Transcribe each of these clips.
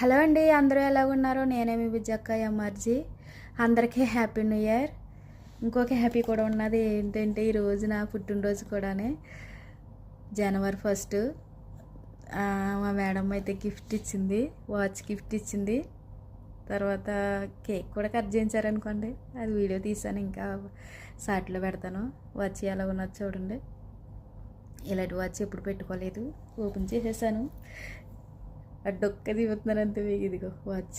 Hello అండి, అందరూ ఎలా ఉన్నారో? నేనే మీ బుజ్జక్క ఎమర్జీ. అందరికీ హ్యాపీ న్యూ ఇయర్. ఇంకొక హ్యాపీ కూడా ఉన్నది ఏంటంటే ఈరోజు నా పుట్టినరోజు కూడానే, జనవరి 1. మా మేడం అయితే గిఫ్ట్ ఇచ్చింది, వాచ్ గిఫ్ట్ ఇచ్చింది. తర్వాత కేక్ కూడా కట్ చేయించారనుకోండి, అది వీడియో తీసాను, ఇంకా సాట్లో పెడతాను. వాచ్ ఎలా ఉన్నది చూడండి. ఇలాంటి వాచ్ ఎప్పుడు పెట్టుకోలేదు, ఓపెన్ చేసేసాను. అడ్డొక్క దిగుతున్నాను అంతే. ఇదిగో వాచ్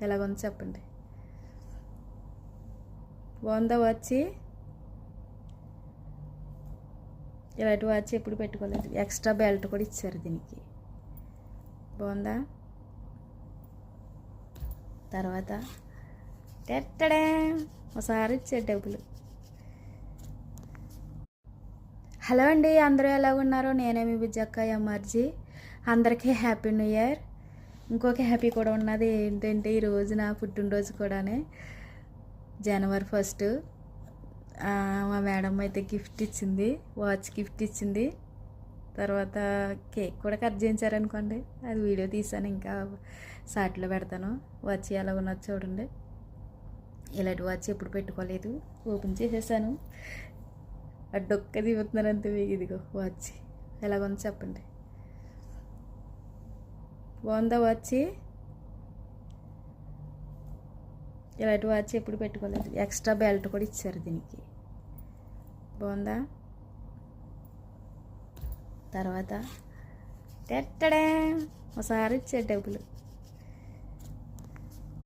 ఎలాగొంది చెప్పండి, బాగుందా వాచ్? ఇలాంటి వాచ్ ఎప్పుడు పెట్టుకోలేదు. ఎక్స్ట్రా బెల్ట్ కూడా ఇచ్చారు దీనికి, బాగుందా? తర్వాత టెట్టడే ఒకసారి ఇచ్చారు డబ్బులు. హలో అండి, అందరూ ఎలా ఉన్నారో? నేనే మీ బుజ్జక్క ఎమర్జీ. అందరికీ హ్యాపీ న్యూ ఇయర్. ఇంకొక హ్యాపీ కూడా ఉన్నది ఏంటంటే ఈరోజు నా పుట్టినరోజు కూడానే, జనవరి 1. మా మేడం అయితే గిఫ్ట్ ఇచ్చింది, వాచ్ గిఫ్ట్ ఇచ్చింది. తర్వాత కేక్ కూడా కట్ చేయించారనుకోండి, అది వీడియో తీసాను, ఇంకా సాట్లో పెడతాను. వాచ్ ఎలా ఉన్నది చూడండి. ఇలాంటి వాచ్ ఎప్పుడు పెట్టుకోలేదు, ఓపెన్ చేసేసాను. అడ్డొక్క దిగుతున్నాను అంతే. ఇదిగో వాచ్ ఎలాగొంది చెప్పండి, బాగుందా వాచ్? ఇలాంటి వాచ్ ఎప్పుడు పెట్టుకోలేదు. ఎక్స్ట్రా బెల్ట్ కూడా ఇచ్చారు దీనికి, బాగుందా? తర్వాత టెట్టడే ఒకసారి ఇచ్చారు డబ్బులు.